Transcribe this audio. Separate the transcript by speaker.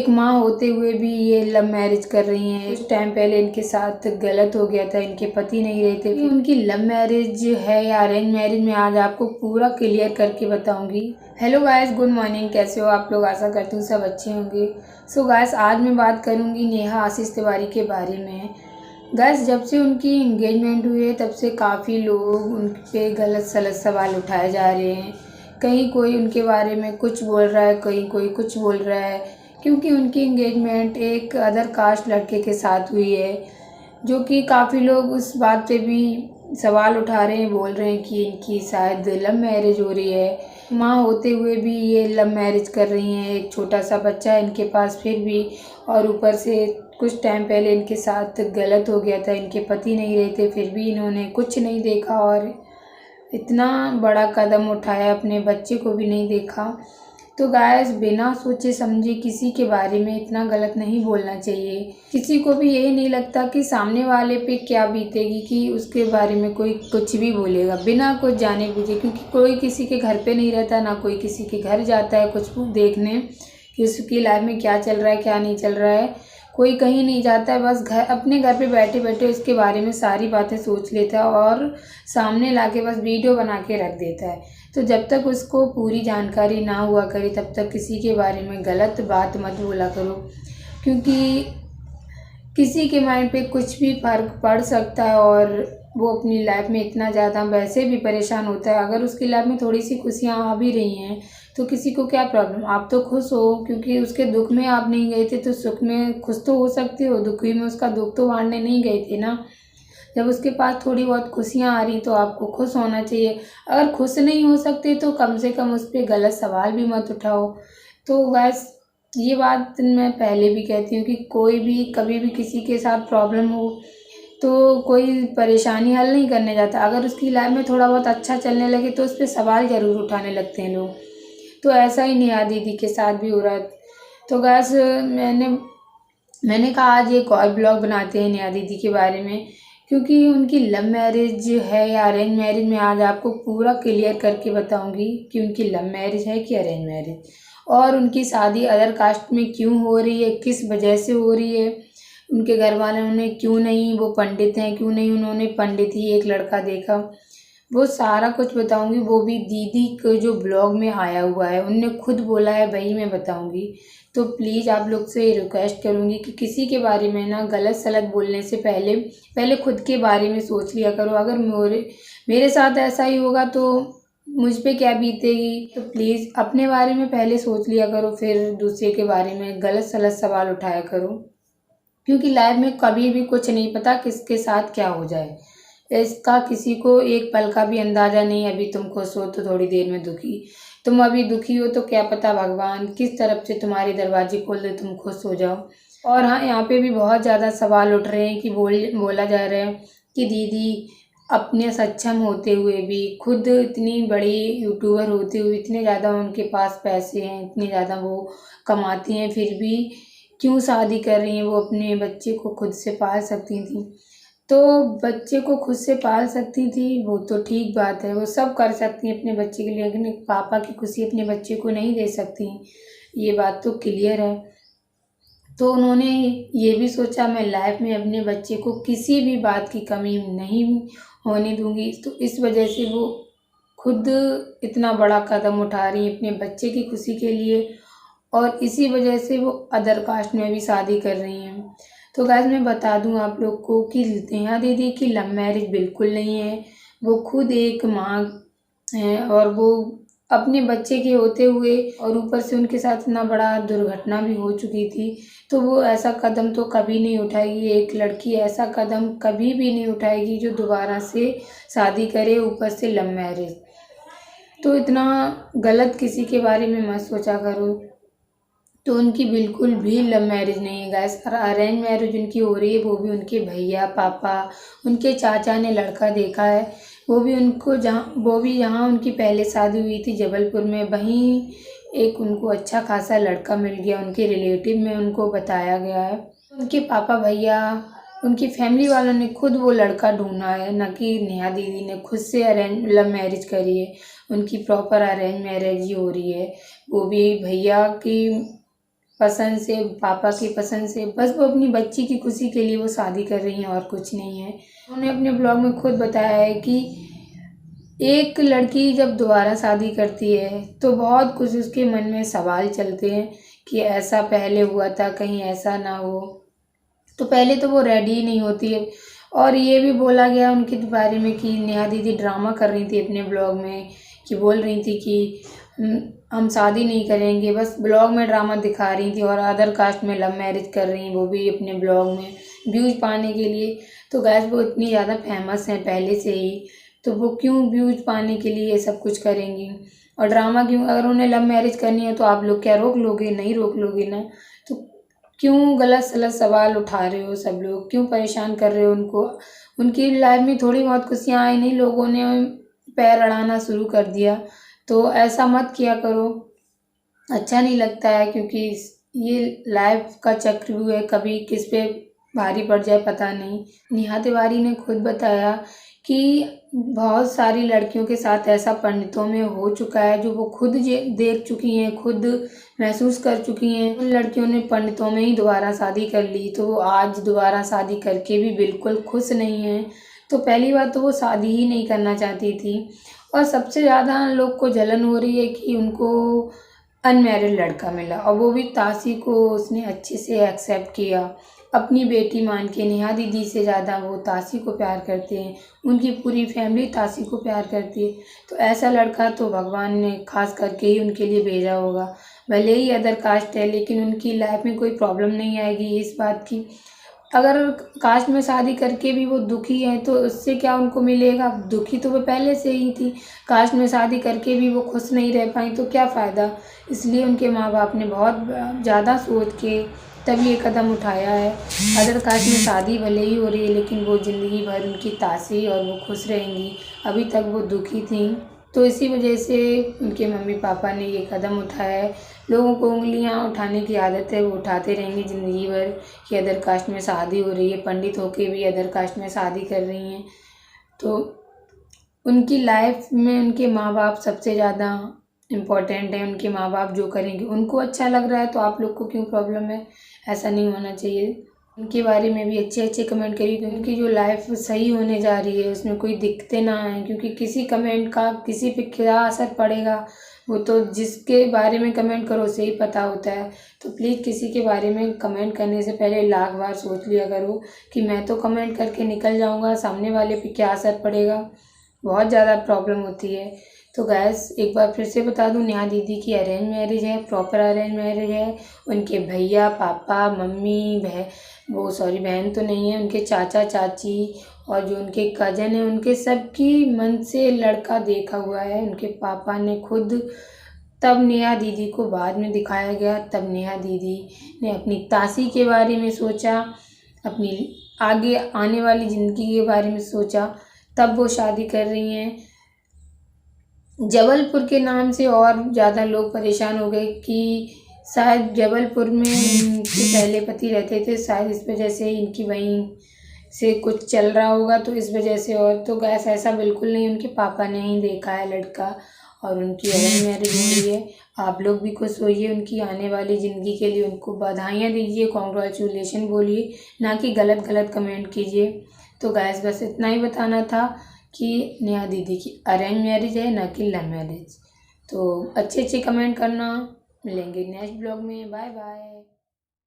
Speaker 1: एक माँ होते हुए भी ये लव मैरिज कर रही हैं। कुछ टाइम पहले इनके साथ गलत हो गया था, इनके पति नहीं रहे थे। उनकी लव मैरिज है या अरेंज मैरिज में आज आपको पूरा क्लियर करके बताऊंगी। Hello guys, good morning. कैसे हो आप लोग? आशा करती हूँ सब अच्छे होंगे। सो गाइस, आज मैं बात करूँगी नेहा आशीष तिवारी के बारे में। गाइस, जब से उनकी एंगेजमेंट हुई है तब से काफ़ी लोग उन पे गलत सलत सवाल उठाए जा रहे हैं। कहीं कोई उनके बारे में कुछ बोल रहा है, कहीं कोई कुछ बोल रहा है, क्योंकि उनकी एंगेजमेंट एक अदर कास्ट लड़के के साथ हुई है, जो कि काफ़ी लोग उस बात पे भी सवाल उठा रहे हैं, बोल रहे हैं कि इनकी शायद लव मैरिज हो रही है। माँ होते हुए भी ये लव मैरिज कर रही हैं। एक छोटा सा बच्चा है इनके पास फिर भी, और ऊपर से कुछ टाइम पहले इनके साथ गलत हो गया था, इनके पति नहीं रहे थे, फिर भी इन्होंने कुछ नहीं देखा और इतना बड़ा कदम उठाया, अपने बच्चे को भी नहीं देखा। तो गाइस, बिना सोचे समझे किसी के बारे में इतना गलत नहीं बोलना चाहिए। किसी को भी यही नहीं लगता कि सामने वाले पे क्या बीतेगी कि उसके बारे में कोई कुछ भी बोलेगा बिना कुछ जाने बूझे, क्योंकि कोई किसी के घर पे नहीं रहता, ना कोई किसी के घर जाता है कुछ देखने कि उसकी लाइफ में क्या चल रहा है क्या नहीं चल रहा है। कोई कहीं नहीं जाता है, बस अपने घर पे बैठे बैठे उसके बारे में सारी बातें सोच लेता है और सामने लाके बस वीडियो बना के रख देता है। तो जब तक उसको पूरी जानकारी ना हुआ करे तब तक किसी के बारे में गलत बात मत बोला करो, क्योंकि किसी के माइंड पे कुछ भी फ़र्क पड़ सकता है और वो अपनी लाइफ में इतना ज़्यादा वैसे भी परेशान होता है। अगर उसकी लाइफ में थोड़ी सी खुशियाँ आ भी रही हैं तो किसी को क्या प्रॉब्लम, आप तो खुश हो, क्योंकि उसके दुख में आप नहीं गए थे तो सुख में खुश तो हो सकते हो, दुखी में उसका दुख तो बांटने नहीं गए थे ना। जब उसके पास थोड़ी बहुत खुशियाँ आ रही तो आपको खुश होना चाहिए। अगर खुश नहीं हो सकते तो कम से कम उस पर गलत सवाल भी मत उठाओ। तो बस ये बात मैं पहले भी कहती हूँ कि कोई भी कभी भी किसी के साथ प्रॉब्लम हो तो कोई परेशानी हल नहीं करने जाता। अगर उसकी लाइफ में थोड़ा बहुत अच्छा चलने लगे तो उस पर सवाल ज़रूर उठाने लगते हैं लोग। तो ऐसा ही नेहा दीदी के साथ भी हो रहा है। तो बस मैंने कहा आज एक और ब्लॉग बनाते हैं नेहा दीदी के बारे में, क्योंकि उनकी लव मैरिज है या अरेंज मैरिज में आज आपको पूरा क्लियर करके बताऊंगी कि उनकी लव मैरिज है कि अरेंज मैरिज, और उनकी शादी अदर कास्ट में क्यों हो रही है, किस वजह से हो रही है, उनके घर वालों ने क्यों नहीं, वो पंडित हैं क्यों नहीं उन्होंने पंडित ही एक लड़का देखा, वो सारा कुछ बताऊंगी। वो भी दीदी को जो ब्लॉग में आया हुआ है, उनने खुद बोला है वही मैं बताऊंगी। तो प्लीज़ आप लोग से रिक्वेस्ट करूंगी कि किसी के बारे में ना गलत सलत बोलने से पहले खुद के बारे में सोच लिया करो। अगर मेरे साथ ऐसा ही होगा तो मुझ पे क्या बीतेगी। तो प्लीज़ अपने बारे में पहले सोच लिया करो, फिर दूसरे के बारे में गलत सलत सवाल उठाया करो, क्योंकि लाइफ में कभी भी कुछ नहीं पता किसके साथ क्या हो जाए। इसका किसी को एक पल का भी अंदाज़ा नहीं। अभी तुम खुश हो तो थोड़ी देर में दुखी, तुम अभी दुखी हो तो क्या पता भगवान किस तरफ से तुम्हारे दरवाजे खोल दे, तुम खुश हो जाओ। और हाँ, यहाँ पे भी बहुत ज़्यादा सवाल उठ रहे हैं कि बोला जा रहा है कि दीदी अपने सक्षम होते हुए भी, खुद इतनी बड़ी यूट्यूबर होते हुए, इतने ज़्यादा उनके पास पैसे हैं, इतने ज़्यादा वो कमाती हैं, फिर भी क्यों शादी कर रही हैं। वो अपने बच्चे को खुद से पाल सकती थी। तो बच्चे को खुद से पाल सकती थी वो तो ठीक बात है, वो सब कर सकती हैं अपने बच्चे के लिए, लेकिन एक पापा की खुशी अपने बच्चे को नहीं दे सकती, ये बात तो क्लियर है। तो उन्होंने ये भी सोचा मैं लाइफ में अपने बच्चे को किसी भी बात की कमी नहीं होने दूंगी। तो इस वजह से वो खुद इतना बड़ा कदम उठा रही है अपने बच्चे की खुशी के लिए, और इसी वजह से वो अदर कास्ट में भी शादी कर रही हैं। तो गाइस, मैं बता दूं आप लोग को कि नेहा दीदी की लव मैरिज बिल्कुल नहीं है। वो खुद एक माँ हैं और वो अपने बच्चे के होते हुए, और ऊपर से उनके साथ इतना बड़ा दुर्घटना भी हो चुकी थी, तो वो ऐसा कदम तो कभी नहीं उठाएगी। एक लड़की ऐसा कदम कभी भी नहीं उठाएगी जो दोबारा से शादी करे, ऊपर से लव मैरिज। तो इतना गलत किसी के बारे में मत सोचा करो। तो उनकी बिल्कुल भी लव मैरिज नहीं है गाइस, अरेंज मैरिज उनकी हो रही है। वो भी उनके भैया पापा, उनके चाचा ने लड़का देखा है, वो भी जहाँ उनकी पहले शादी हुई थी जबलपुर में, वहीं एक उनको अच्छा खासा लड़का मिल गया, उनके रिलेटिव में उनको बताया गया है। उनके पापा भैया, उनकी फैमिली वालों ने खुद वो लड़का ढूंढा है, न कि नेहा दीदी ने खुद से अरेंज लव मैरिज करी है। उनकी प्रॉपर अरेंज मैरिज ही हो रही है, वो भी भैया की पसंद से, पापा की पसंद से, बस वो अपनी बच्ची की खुशी के लिए वो शादी कर रही हैं और कुछ नहीं है। उन्होंने अपने ब्लॉग में खुद बताया है कि एक लड़की जब दोबारा शादी करती है तो बहुत कुछ उसके मन में सवाल चलते हैं कि ऐसा पहले हुआ था, कहीं ऐसा ना हो। तो पहले तो वो रेडी ही नहीं होती है। और ये भी बोला गया उनके बारे में कि नेहा दीदी ड्रामा कर रही थी अपने ब्लॉग में, कि बोल रही थी कि हम शादी नहीं करेंगे, बस ब्लॉग में ड्रामा दिखा रही थी और अदर कास्ट में लव मैरिज कर रही हैं, वो भी अपने ब्लॉग में व्यूज़ पाने के लिए। तो गैस वो इतनी ज़्यादा फेमस हैं पहले से ही, तो वो क्यों व्यूज़ पाने के लिए ये सब कुछ करेंगी और ड्रामा क्यों? अगर उन्हें लव मैरिज करनी है तो आप लोग क्या रोक लोगे? नहीं रोक लोगे ना। तो क्यों गलत सलत सवाल उठा रहे हो सब लोग? क्यों परेशान कर रहे हो उनको? उनकी लाइफ में थोड़ी बहुत खुशियाँ आई नहीं, लोगों ने पैर अड़ाना शुरू कर दिया। तो ऐसा मत किया करो, अच्छा नहीं लगता है, क्योंकि ये लाइफ का चक्रव्यूह है, कभी किस पे भारी पड़ जाए पता नहीं। नेहा तिवारी ने खुद बताया कि बहुत सारी लड़कियों के साथ ऐसा पंडितों में हो चुका है, जो वो खुद देख चुकी हैं, खुद महसूस कर चुकी हैं। उन लड़कियों ने पंडितों में ही दोबारा शादी कर ली, तो वो आज दोबारा शादी करके भी बिल्कुल खुश नहीं हैं। तो पहली बात तो वो शादी ही नहीं करना चाहती थी, और सबसे ज़्यादा लोग को जलन हो रही है कि उनको अनमैरिड लड़का मिला, और वो भी तासी को उसने अच्छे से एक्सेप्ट किया, अपनी बेटी मान के। नेहा दीदी से ज़्यादा वो तासी को प्यार करते हैं, उनकी पूरी फैमिली तासी को प्यार करती है। तो ऐसा लड़का तो भगवान ने खास करके ही उनके लिए भेजा होगा। भले ही अदर कास्ट है, लेकिन उनकी लाइफ में कोई प्रॉब्लम नहीं आएगी इस बात की। अगर कास्ट में शादी करके भी वो दुखी है तो उससे क्या उनको मिलेगा? दुखी तो वो पहले से ही थी, कास्ट में शादी करके भी वो खुश नहीं रह पाई तो क्या फ़ायदा। इसलिए उनके माँ बाप ने बहुत ज़्यादा सोच के तब ये कदम उठाया है। अदर कास्ट में शादी भले ही हो रही है, लेकिन वो ज़िंदगी भर उनकी तासी और वो खुश रहेंगी। अभी तक वो दुखी थी, तो इसी वजह से उनके मम्मी पापा ने ये कदम उठाया है। लोगों को उँगलियां उठाने की आदत है, वो उठाते रहेंगे ज़िंदगी भर कि अदर कास्ट में शादी हो रही है, पंडित होके भी अदर कास्ट में शादी कर रही हैं। तो उनकी लाइफ में उनके माँ बाप सबसे ज़्यादा इम्पोर्टेंट है। उनके माँ बाप जो करेंगे, उनको अच्छा लग रहा है तो आप लोग को क्यों प्रॉब्लम है? ऐसा नहीं होना चाहिए। उनके बारे में भी अच्छे अच्छे कमेंट करिए, क्योंकि उनकी जो लाइफ सही होने जा रही है उसमें कोई दिक्कतें ना आएँ, क्योंकि किसी कमेंट का किसी पे क्या असर पड़ेगा वो तो जिसके बारे में कमेंट करो उसे ही पता होता है। तो प्लीज़ किसी के बारे में कमेंट करने से पहले लाख बार सोच लिया करो कि मैं तो कमेंट करके निकल जाऊँगा, सामने वाले पे क्या असर पड़ेगा। बहुत ज़्यादा प्रॉब्लम होती है। तो गैस एक बार फिर से बता दूं, नेहा दीदी की अरेंज मैरिज है, प्रॉपर अरेंज मैरिज है। उनके भैया, पापा, मम्मी, बहन तो नहीं है, उनके चाचा चाची और जो उनके कज़न है, उनके सबकी मन से लड़का देखा हुआ है। उनके पापा ने खुद, तब नेहा दीदी को बाद में दिखाया गया, तब नेहा दीदी ने अपनी तासी के बारे में सोचा, अपनी आगे आने वाली ज़िंदगी के बारे में सोचा, तब वो शादी कर रही हैं। जबलपुर के नाम से और ज़्यादा लोग परेशान हो गए कि शायद जबलपुर में इनके पहले पति रहते थे, शायद इस वजह से इनकी वहीं से कुछ चल रहा होगा, तो इस वजह से। और तो गैस ऐसा बिल्कुल नहीं, उनके पापा ने ही देखा है लड़का और उनकी अरेंज मैरिज हुई है। आप लोग भी खुश होइए उनकी आने वाली ज़िंदगी के लिए, उनको बधाइयाँ दीजिए, कॉन्ग्रेचुलेशन बोलिए, ना कि गलत गलत कमेंट कीजिए। तो गैस बस इतना ही बताना था कि नेहा दीदी की अरेंज मैरिज है, ना कि लव मैरिज। तो अच्छे अच्छे कमेंट करना। मिलेंगे नेक्स्ट ब्लॉग में। Bye bye.